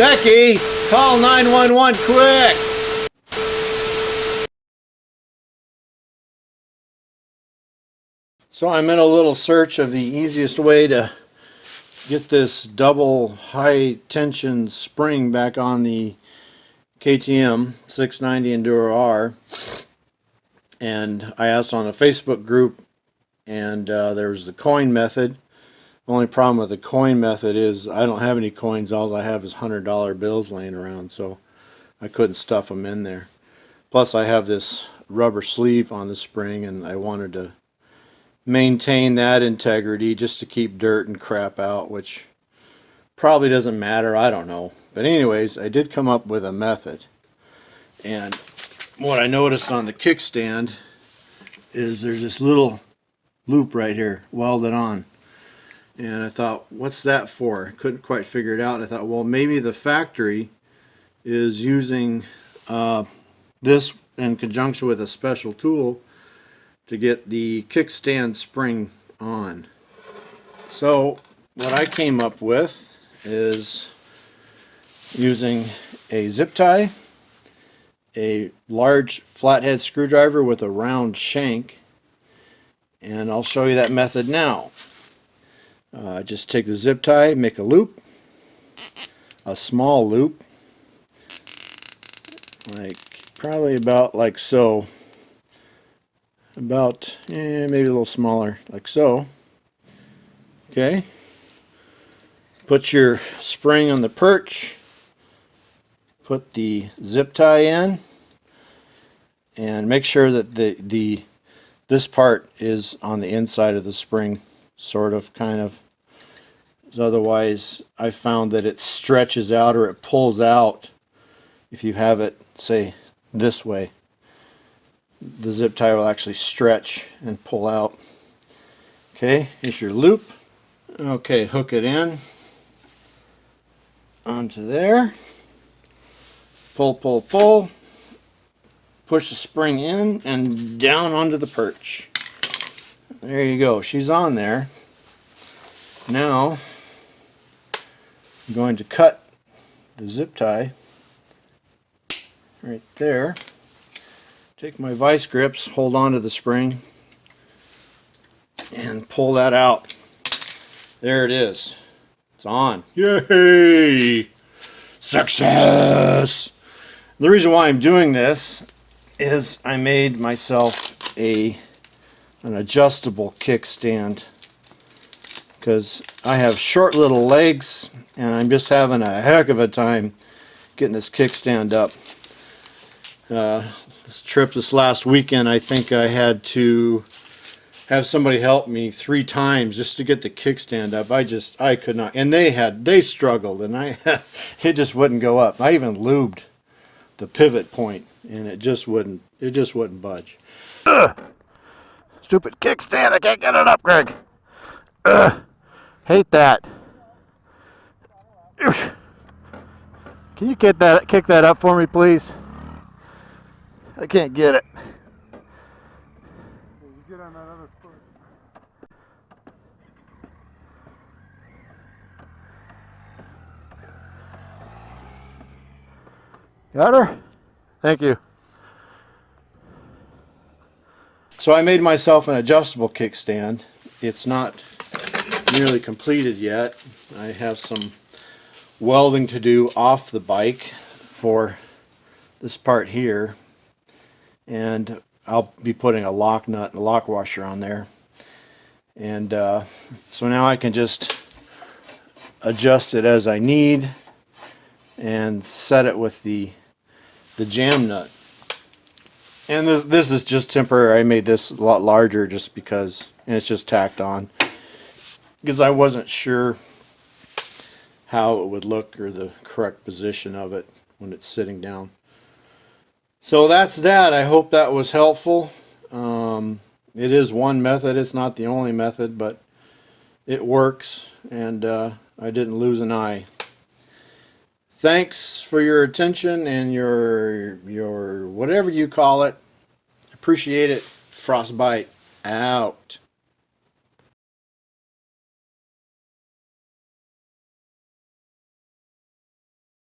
Becky, call 911 quick! So I'm in a little search of the easiest way to get this double high tension spring back on the KTM 690 Enduro R. And I asked on a Facebook group, and there's the coin method. The only problem with the coin method is I don't have any coins. All I have is $100 bills laying around, so I couldn't stuff them in there. Plus I have this rubber sleeve on the spring, and I wanted to maintain that integrity just to keep dirt and crap out, which probably doesn't matter, I don't know. But anyways, I did come up with a method. And what I noticed on the kickstand is there's this little loop right here welded on. And I thought, what's that for? Couldn't quite figure it out. I thought, well, maybe the factory is using this in conjunction with a special tool to get the kickstand spring on. So what I came up with is using a zip tie, a large flathead screwdriver with a round shank, and I'll show you that method now. Just take the zip tie, make a loop, a small loop, like probably about like so, about maybe a little smaller, like so. Okay, put your spring on the perch, put the zip tie in, and make sure that this part is on the inside of the spring, sort of, kind of. Otherwise, I found that it stretches out or it pulls out if you have it, say, this way. The zip tie will actually stretch and pull out. Okay, here's your loop. Okay, hook it in onto there. Pull, pull, pull. Push the spring in and down onto the perch. There you go. She's on there. Now, I'm going to cut the zip tie right there. Take my vice grips, hold on to the spring, and pull that out. There it is. It's on. Yay! Success! The reason why I'm doing this is I made myself an adjustable kickstand, because I have short little legs and I'm just having a heck of a time getting this kickstand up. This trip this last weekend, I think I had to have somebody help me 3 times just to get the kickstand up. I could not, and they struggled, and it just wouldn't go up. I even lubed the pivot point, and it just wouldn't budge. Ugh. Stupid kickstand, I can't get it up, Greg. Ugh. Hate that. Can you kick that up for me, please? I can't get it. Get on that other foot. Got her? Thank you. So I made myself an adjustable kickstand. It's not nearly completed yet. I have some welding to do off the bike for this part here, and I'll be putting a lock nut and a lock washer on there, and so now I can just adjust it as I need and set it with the jam nut. And this is just temporary. I made this a lot larger just because, and it's just tacked on, because I wasn't sure how it would look or the correct position of it when it's sitting down. So that's that. I hope that was helpful. It is one method. It's not the only method, but it works, and I didn't lose an eye. Thanks for your attention and your whatever you call it. Appreciate it. Frostbite out.